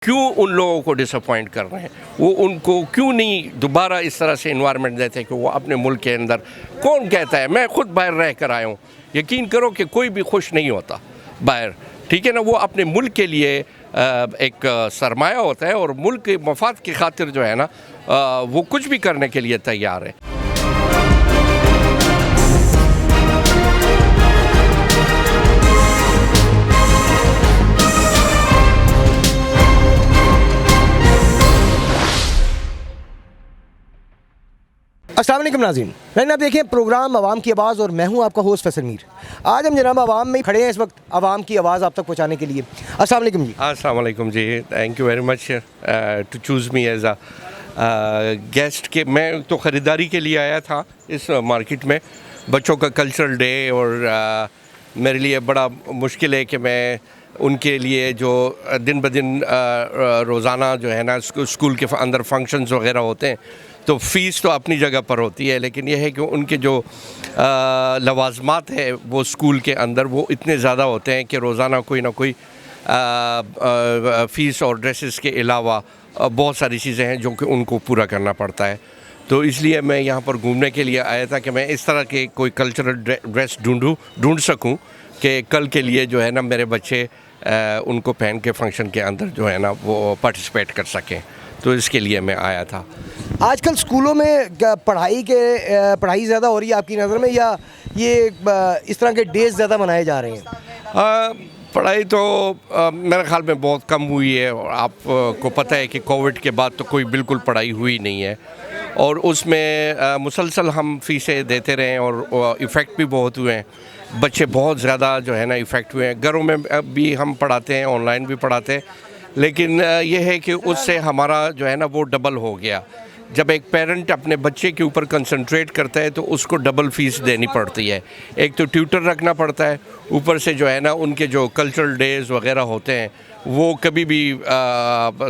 क्यों उन लोगों को डिसअपॉइंट कर रहे हैं, वो उनको क्यों नहीं दोबारा इस तरह से इन्वायरमेंट देते कि वो अपने मुल्क के अंदर। कौन कहता है, मैं खुद बाहर रह कर आया हूँ, यकीन करो कि कोई भी खुश नहीं होता बाहर, ठीक है ना। वो अपने मुल्क के लिए एक सरमाया होता है और मुल्क के मफाद की खातिर जो है ना वो कुछ भी करने के लिए तैयार है। अस्सलाम वालेकुम नाज़रीन, आप देखें प्रोग्राम आवाम की आवाज़ और मैं हूं आपका होस्ट फैसल मीर। आज हम जनाब आवाम में खड़े हैं इस वक्त आवाम की आवाज़ आप तक पहुंचाने के लिए। अस्सलाम वालेकुम जी। अस्सलाम वालेकुम जी, thank you very much to choose me as a guest. के मैं तो ख़रीदारी के लिए आया था इस मार्केट में, बच्चों का कल्चरल डे, और मेरे लिए बड़ा मुश्किल है कि मैं उनके लिए जो दिन ब दिन रोज़ाना जो है ना स्कूल के अंदर फंक्शंस वगैरह होते हैं, तो फ़ीस तो अपनी जगह पर होती है, लेकिन यह है कि उनके जो लवाज़मात है वो स्कूल के अंदर वो इतने ज़्यादा होते हैं कि रोज़ाना कोई ना कोई फ़ीस और ड्रेसेस के अलावा बहुत सारी चीज़ें हैं जो कि उनको पूरा करना पड़ता है। तो इसलिए मैं यहाँ पर घूमने के लिए आया था कि मैं इस तरह के कोई कल्चरल ड्रेस ढूंढ सकूँ कि कल के लिए जो है ना मेरे बच्चे उनको पहन के फंक्शन के अंदर जो है ना वो पार्टिसिपेट कर सकें। तो इसके लिए मैं आया था। आजकल स्कूलों में पढ़ाई ज़्यादा हो रही है आपकी नज़र में, या ये इस तरह के डेज ज़्यादा मनाए जा रहे हैं? पढ़ाई तो मेरे ख्याल में बहुत कम हुई है, और आपको पता है कि कोविड के बाद तो कोई बिल्कुल पढ़ाई हुई नहीं है, और उसमें मुसलसल हम फ़ीसें देते रहे और इफ़ेक्ट भी बहुत हुए हैं। बच्चे बहुत ज़्यादा जो है ना इफ़ेक्ट हुए हैं। घरों में भी हम पढ़ाते हैं, ऑनलाइन भी पढ़ाते हैं, लेकिन यह है कि उससे हमारा जो है ना वो डबल हो गया। जब एक पेरेंट अपने बच्चे के ऊपर कंसंट्रेट करता है तो उसको डबल फ़ीस देनी पड़ती है। एक तो ट्यूटर रखना पड़ता है, ऊपर से जो है ना उनके जो कल्चरल डेज़ वगैरह होते हैं वो कभी भी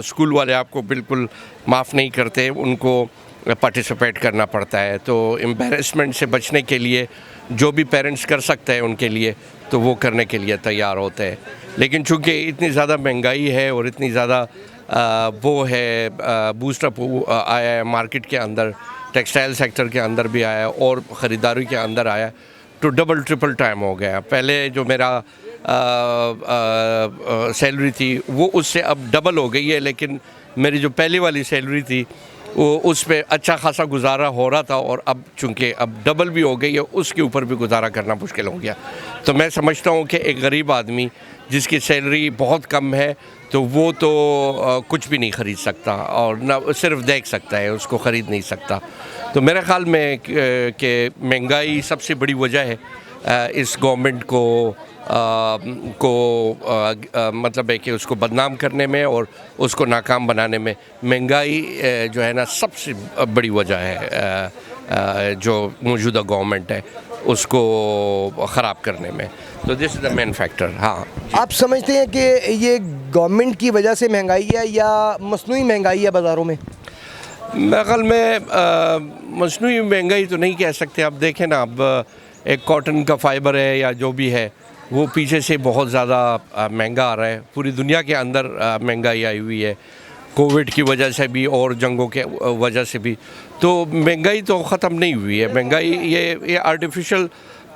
स्कूल वाले आपको बिल्कुल माफ़ नहीं करते, उनको पार्टिसिपेट करना पड़ता है। तो एम्बैरेसमेंट से बचने के लिए जो भी पेरेंट्स कर सकते हैं उनके लिए तो वो करने के लिए तैयार होते हैं। लेकिन चूँकि इतनी ज़्यादा महंगाई है और इतनी ज़्यादा वो है बूस्टअप आया है मार्केट के अंदर, टेक्सटाइल सेक्टर के अंदर भी आया और ख़रीदारी के अंदर आया, तो डबल ट्रिपल टाइम हो गया। पहले जो मेरा सैलरी थी वो उससे अब डबल हो गई है, लेकिन मेरी जो पहली वाली सैलरी थी वो उस पर अच्छा खासा गुजारा हो रहा था, और अब चूँकि अब डबल भी हो गई है उसके ऊपर भी गुजारा करना मुश्किल हो गया। तो मैं समझता हूँ कि एक गरीब आदमी जिसकी सैलरी बहुत कम है तो वो तो कुछ भी नहीं ख़रीद सकता, और ना सिर्फ देख सकता है, उसको ख़रीद नहीं सकता। तो मेरे ख़्याल में कि महंगाई सबसे बड़ी वजह है इस गवर्नमेंट को मतलब है कि उसको बदनाम करने में और उसको नाकाम बनाने में। महंगाई जो है ना सबसे बड़ी वजह है जो मौजूदा गवर्नमेंट है उसको ख़राब करने में। तो this is the main factor. हाँ, आप समझते हैं कि ये गवर्नमेंट की वजह से महंगाई है या मसनूई महंगाई है बाज़ारों में? मेरे ख्याल में मसनूई महंगाई तो नहीं कह सकते। आप देखें ना, अब एक कॉटन का फाइबर है या जो भी है वो पीछे से बहुत ज़्यादा महंगा आ रहा है। पूरी दुनिया के अंदर महंगाई आई हुई है, कोविड की वजह से भी और जंगों के वजह से भी। तो महंगाई तो ख़त्म नहीं हुई है। महंगाई ये आर्टिफिशियल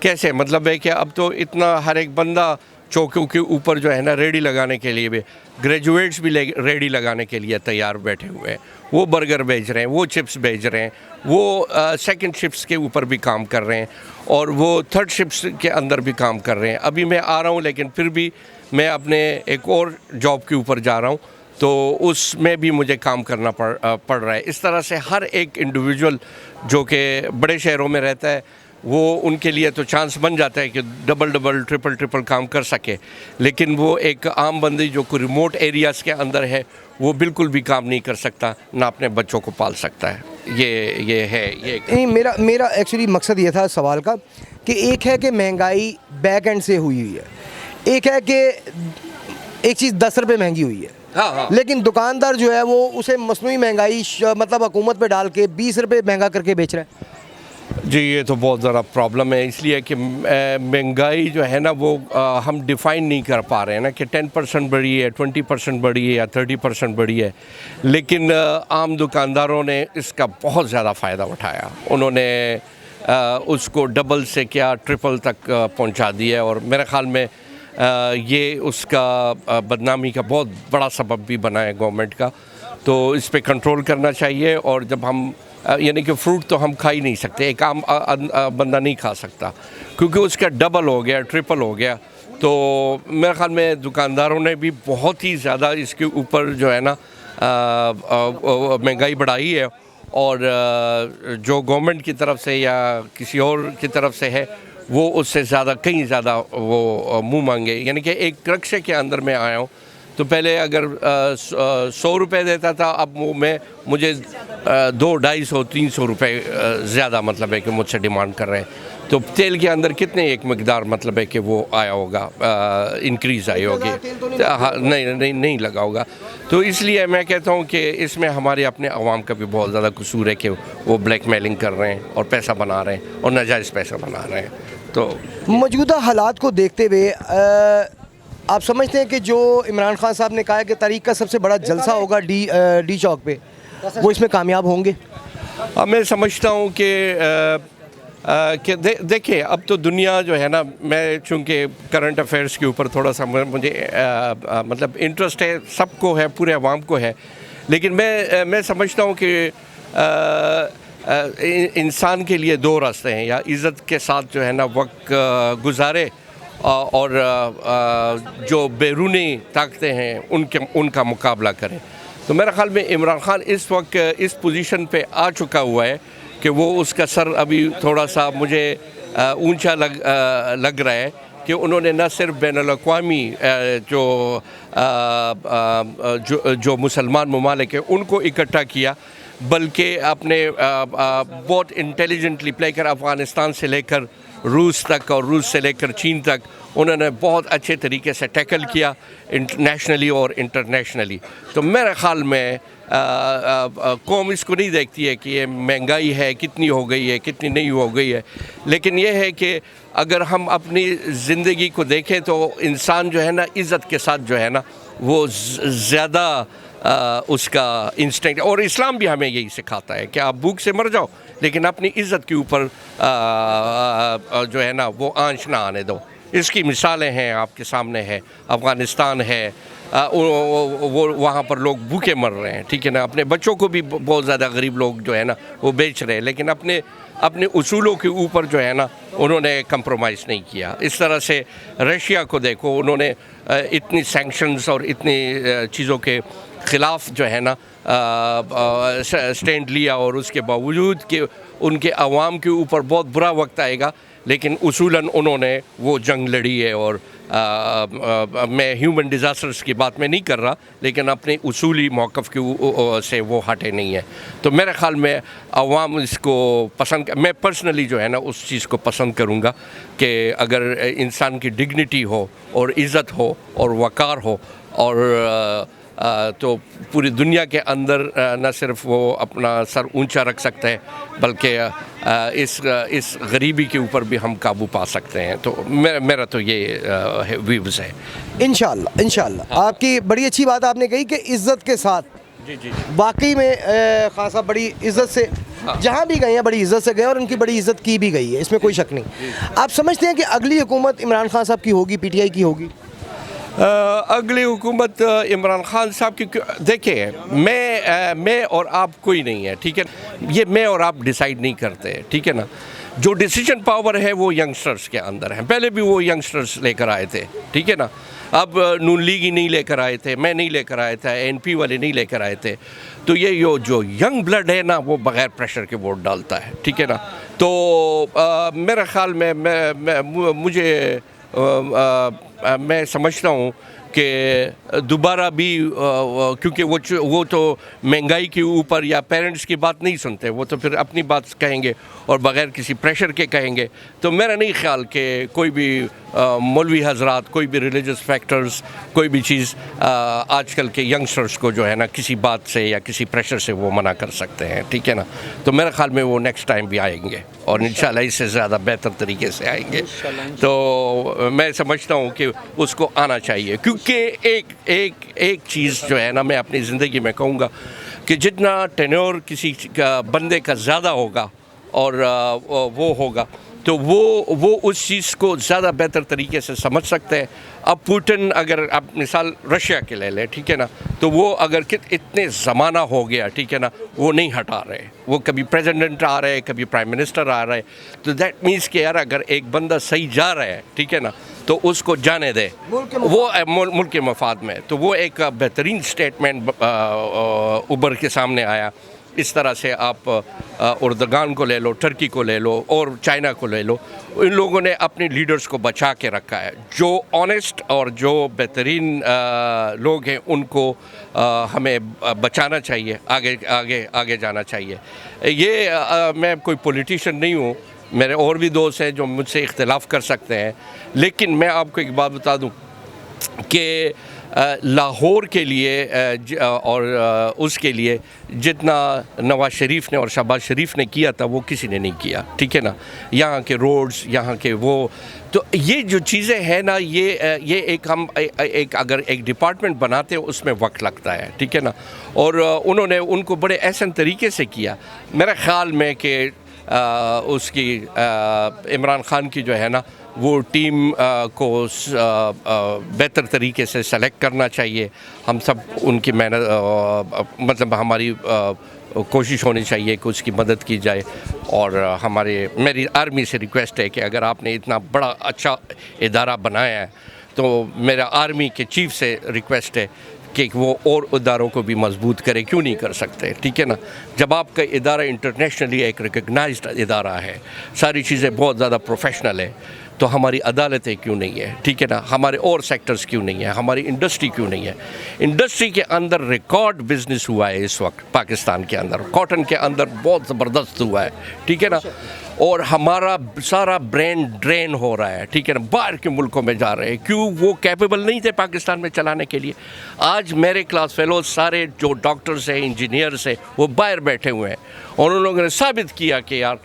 कैसे, मतलब है कि अब तो इतना हर एक बंदा चौकियों के ऊपर जो है ना रेडी लगाने के लिए भी, ग्रेजुएट्स भी रेडी लगाने के लिए तैयार बैठे हुए हैं। वो बर्गर बेच रहे हैं, वो चिप्स बेच रहे हैं, वो सेकंड शिफ्ट्स के ऊपर भी काम कर रहे हैं, और वो थर्ड शिफ्ट्स के अंदर भी काम कर रहे हैं। अभी मैं आ रहा हूँ, लेकिन फिर भी मैं अपने एक और जॉब के ऊपर जा रहा हूँ, तो उसमें भी मुझे काम करना पड़ रहा है। इस तरह से हर एक इंडिविजुअल जो कि बड़े शहरों में रहता है वो उनके लिए तो चांस बन जाता है कि डबल ट्रिपल काम कर सके, लेकिन वो एक आम बंदी जो कोई रिमोट एरियाज़ के अंदर है वो बिल्कुल भी काम नहीं कर सकता, ना अपने बच्चों को पाल सकता है। ये है ये नहीं, मेरा एक्चुअली मकसद ये था सवाल का कि एक है कि महंगाई बैक एंड से हुई है, एक है कि एक चीज़ 10 रुपये महंगी हुई है। हाँ। लेकिन दुकानदार जो है वो उसे मसनूई महंगाई मतलब हुकूमत पे डाल के 20 रुपये महंगा करके बेच रहा है। जी, ये तो बहुत ज़्यादा प्रॉब्लम है, इसलिए कि महंगाई जो है ना वो हम डिफ़ाइन नहीं कर पा रहे हैं ना कि 10% बढ़ी है, 20% बढ़ी है या 30% बढ़ी है। लेकिन आम दुकानदारों ने इसका बहुत ज़्यादा फ़ायदा उठाया। उन्होंने उसको डबल से क्या ट्रिपल तक पहुंचा दिया और मेरे ख़्याल में ये उसका बदनामी का बहुत बड़ा सबब भी बना है गवर्नमेंट का। तो इस पे कंट्रोल करना चाहिए। और जब हम यानी कि फ्रूट तो हम खा ही नहीं सकते, एक आम बंदा नहीं खा सकता क्योंकि उसका डबल हो गया, ट्रिपल हो गया। तो मेरे ख़्याल में दुकानदारों ने भी बहुत ही ज़्यादा इसके ऊपर जो है ना महंगाई बढ़ाई है। और जो गवर्नमेंट की तरफ से या किसी और की तरफ से है वो उससे ज़्यादा कहीं ज़्यादा वो मुँह मांगे। यानी कि एक रक्शे के अंदर मैं आया हूँ तो पहले अगर 100 रुपये देता था, अब वो मुझे 200-250-300 रुपये ज़्यादा मतलब है कि मुझसे डिमांड कर रहे हैं। तो तेल के अंदर कितने एक मकदार मतलब है कि वो आया होगा, इंक्रीज़ आई होगी। हाँ, नहीं लगा होगा। तो इसलिए मैं कहता हूँ कि इसमें हमारे अपने अवाम का भी बहुत ज़्यादा कसूर है कि वो ब्लैक मेलिंग कर रहे हैं और पैसा बना रहे हैं और नाजायज़ पैसा बना रहे हैं। तो मौजूदा हालात को देखते हुए आप समझते हैं कि जो इमरान खान साहब ने कहा है कि तारीख का सबसे बड़ा जलसा होगा डी चौक पे, वो इसमें कामयाब होंगे? मैं समझता हूँ कि देखिए अब तो दुनिया जो है ना, मैं चूँकि करंट अफेयर्स के ऊपर थोड़ा सा मुझे मतलब इंटरेस्ट है, सबको है, पूरे अवाम को है। लेकिन मैं समझता हूँ कि इंसान के लिए दो रास्ते हैं, या इज़्ज़त के साथ जो है ना वक्त गुजारे और जो बैरूनी ताकतें हैं उनका मुकाबला करें। तो मेरे ख़्याल में इमरान खान इस वक्त इस पोजीशन पे आ चुका हुआ है कि वो उसका सर अभी थोड़ा सा मुझे ऊंचा लग रहा है कि उन्होंने न सिर्फ बैनुल-अक़वामी जो मुसलमान ममालिक हैं उनको इकट्ठा किया, बल्कि अपने बहुत इंटेलिजेंटली प्ले कर अफ़गानिस्तान से लेकर रूस तक और रूस से लेकर चीन तक उन्होंने बहुत अच्छे तरीके से टैकल किया नेशनली और इंटरनेशनली। तो मेरे ख़्याल में कौम इसको नहीं देखती है कि ये महंगाई है कितनी हो गई है कितनी नहीं हो गई है, लेकिन ये है कि अगर हम अपनी ज़िंदगी को देखें तो इंसान जो है ना इज़्ज़त के साथ जो है ना वो ज़्यादा उसका इंस्टिंक्ट, और इस्लाम भी हमें यही सिखाता है कि आप भूख से मर जाओ लेकिन अपनी इज़्ज़त के ऊपर जो है ना वो आंच ना आने दो। इसकी मिसालें हैं आपके सामने है, अफ़गानिस्तान है, वो वहाँ पर लोग भूखे मर रहे हैं, ठीक है ना। अपने बच्चों को भी बहुत ज़्यादा गरीब लोग जो है ना वो बेच रहे हैं, लेकिन अपने उसूलों के ऊपर जो है ना उन्होंने कंप्रोमाइज़ नहीं किया। इस तरह से रशिया को देखो, उन्होंने इतनी सैंक्शंस और इतनी चीज़ों के ख़िलाफ़ जो है ना स्टैंड लिया, और उसके बावजूद कि उनके अवाम के ऊपर बहुत बुरा वक्त आएगा लेकिन उसूलन उन्होंने वो जंग लड़ी है। और मैं ह्यूमन डिज़ास्टर्स की बात में नहीं कर रहा, लेकिन अपने उसूली मौक़िफ़ के से वो हटे नहीं है। तो मेरे ख़्याल में अवाम इसको पसंद, मैं पर्सनली जो है ना उस चीज़ को पसंद करूँगा कि अगर इंसान की डिग्निटी हो और इज़्ज़त हो और वक़ार हो और तो पूरी दुनिया के अंदर न सिर्फ वो अपना सर ऊंचा रख सकते हैं बल्कि इस गरीबी के ऊपर भी हम काबू पा सकते हैं। तो मेरा तो ये व्यूज़ है। इंशाल्लाह आपकी बड़ी अच्छी बात आपने कही कि इज़्ज़त के साथ। जी वाकई में खान साहब बड़ी इज़्ज़त से जहाँ भी गए हैं बड़ी इज़्ज़त से गए और उनकी बड़ी इज़्ज़त की भी गई है, इसमें कोई शक नहीं। आप समझते हैं कि अगली हुकूमत इमरान खान साहब की होगी, पीटीआई की होगी? अगली हुकूमत इमरान खान साहब की, देखिए मैं और आप कोई नहीं है, ठीक है। ये मैं और आप डिसाइड नहीं करते, ठीक है ना। जो डिसीजन पावर है वो यंगस्टर्स के अंदर है। पहले भी वो यंगस्टर्स लेकर आए थे, ठीक है ना। अब नून लीग ही नहीं लेकर आए थे, मैं नहीं लेकर आया था, एनपी वाले नहीं लेकर आए थे। तो ये जो यंग ब्लड है ना वो बग़ैर प्रेशर के वोट डालता है, ठीक है ना। तो मेरे ख़्याल में मैं समझता हूँ کہ دوبارہ بھی کیونکہ وہ تو مہنگائی کے اوپر یا پیرنٹس کی بات نہیں سنتے، وہ تو پھر اپنی بات کہیں گے اور بغیر کسی پریشر کے کہیں گے. تو میرا نہیں خیال کہ کوئی بھی مولوی حضرات، کوئی بھی ریلیجس فیکٹرز، کوئی بھی چیز آج کل کے ینگسٹرز کو جو ہے نا کسی بات سے یا کسی پریشر سے وہ منع کر سکتے ہیں. ٹھیک ہے نا. تو میرے خیال میں وہ نیکسٹ ٹائم بھی آئیں گے اور انشاءاللہ اس سے زیادہ بہتر طریقے سے آئیں گے. تو میں سمجھتا ہوں کہ اس کو آنا چاہیے، کیونکہ ایک چیز جو ہے نا میں اپنی زندگی میں کہوں گا کہ جتنا ٹینیور کسی بندے کا زیادہ ہوگا اور وہ ہوگا تو وہ اس چیز کو زیادہ بہتر طریقے سے سمجھ سکتے ہیں. اب پوٹن اگر آپ مثال رشیا کے لے لیں، ٹھیک ہے نا، تو وہ اگر اتنے زمانہ ہو گیا، ٹھیک ہے نا، وہ نہیں ہٹا رہے. وہ کبھی پریزیڈنٹ آ رہے، کبھی پرائم منسٹر آ رہے. تو دیٹ مینس کہ یار اگر ایک بندہ صحیح جا رہا ہے، ٹھیک ہے نا، تو اس کو جانے دے، وہ ملک کے مفاد میں. تو وہ ایک بہترین سٹیٹمنٹ ابھر کے سامنے آیا. اس طرح سے آپ اردگان کو لے لو، ٹرکی کو لے لو اور چائنا کو لے لو، ان لوگوں نے اپنے لیڈرز کو بچا کے رکھا ہے. جو آنیسٹ اور جو بہترین لوگ ہیں ان کو ہمیں بچانا چاہیے، آگے جانا چاہیے. یہ میں کوئی پولیٹیشین نہیں ہوں، میرے اور بھی دوست ہیں جو مجھ سے اختلاف کر سکتے ہیں، لیکن میں آپ کو ایک بات بتا دوں کہ لاہور کے لیے اور اس کے لیے جتنا نواز شریف نے اور شہباز شریف نے کیا تھا وہ کسی نے نہیں کیا. ٹھیک ہے نا. یہاں کے روڈز، یہاں کے وہ، تو یہ جو چیزیں ہیں نا، یہ ایک اگر ایک ڈپارٹمنٹ بناتے ہیں اس میں وقت لگتا ہے. ٹھیک ہے نا. اور انہوں نے ان کو بڑے احسن طریقے سے کیا. میرے خیال میں کہ اس کی عمران خان کی جو ہے نا وہ ٹیم کو بہتر طریقے سے سلیکٹ کرنا چاہیے. ہم سب ان کی محنت، مطلب ہماری کوشش ہونی چاہیے کہ اس کی مدد کی جائے. اور میری آرمی سے ریکویسٹ ہے کہ اگر آپ نے اتنا بڑا اچھا ادارہ بنایا ہے تو میرا آرمی کے چیف سے ریکویسٹ ہے کہ وہ اور اداروں کو بھی مضبوط کرے. کیوں نہیں کر سکتے؟ ٹھیک ہے نا. جب آپ کا ادارہ انٹرنیشنلی ایک ریکگنائزڈ ادارہ ہے، ساری چیزیں بہت زیادہ پروفیشنل ہے، تو ہماری عدالتیں کیوں نہیں ہے؟ ٹھیک ہے نا. ہمارے اور سیکٹرز کیوں نہیں ہے؟ ہماری انڈسٹری کیوں نہیں ہے؟ انڈسٹری کے اندر ریکارڈ بزنس ہوا ہے اس وقت پاکستان کے اندر. کاٹن کے اندر بہت زبردست ہوا ہے. ٹھیک ہے نا. اور ہمارا سارا برین ڈرین ہو رہا ہے. ٹھیک ہے نا. باہر کے ملکوں میں جا رہے ہیں. کیوں؟ وہ کیپیبل نہیں تھے پاکستان میں چلانے کے لیے. آج میرے کلاس فیلوز سارے جو ڈاکٹرز ہیں، انجینئرز ہیں، وہ باہر بیٹھے ہوئے ہیں اور ان لوگوں نے ثابت کیا کہ یار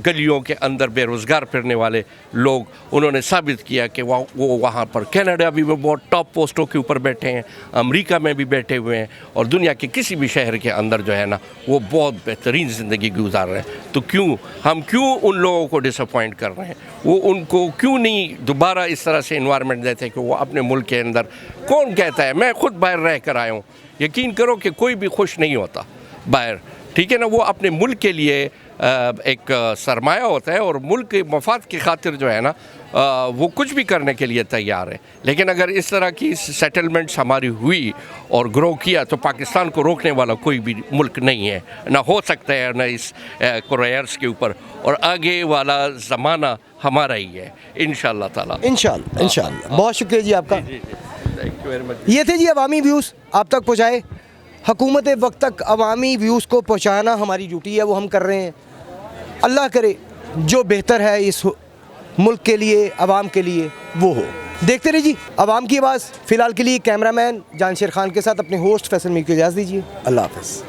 گلیوں کے اندر بے روزگار پھرنے والے لوگ، انہوں نے ثابت کیا کہ وہ وہاں پر کینیڈا بھی بہت ٹاپ پوسٹوں کے اوپر بیٹھے ہیں، امریکہ میں بھی بیٹھے ہوئے ہیں، اور دنیا کے کسی بھی شہر کے اندر جو ہے نا وہ بہت بہترین زندگی گزار رہے ہیں. تو ہم کیوں ان لوگوں کو ڈس اپوائنٹ کر رہے ہیں؟ وہ ان کو کیوں نہیں دوبارہ اس طرح سے انوائرمنٹ دیتے کہ وہ اپنے ملک کے اندر؟ کون کہتا ہے؟ میں خود باہر رہ کر آیا ہوں. یقین کرو کہ کوئی بھی خوش نہیں ہوتا باہر. ٹھیک ہے نا. وہ اپنے ملک کے لیے ایک سرمایہ ہوتا ہے اور ملک کے مفاد کی خاطر جو ہے نا وہ کچھ بھی کرنے کے لیے تیار ہے. لیکن اگر اس طرح کی سیٹلمنٹس ہماری ہوئی اور گرو کیا تو پاکستان کو روکنے والا کوئی بھی ملک نہیں ہے، نہ ہو سکتا ہے، نہ اس کوریئرس کے اوپر. اور آگے والا زمانہ ہمارا ہی ہے انشاءاللہ تعالیٰ. انشاءاللہ. بہت شکریہ جی آپ کا. Thank you very much. یہ تھے جی عوامی ویوز آپ تک پہنچائے. حکومت وقت تک عوامی ویوز کو پہنچانا ہماری ڈیوٹی ہے، وہ ہم کر رہے ہیں. اللہ کرے جو بہتر ہے اس ملک کے لیے، عوام کے لیے، وہ ہو. دیکھتے رہیے جی عوام کی آواز. فی الحال کے لیے کیمرہ مین جان شیر خان کے ساتھ اپنے ہوسٹ فیصل میر کو اجازت دیجیے. اللہ حافظ.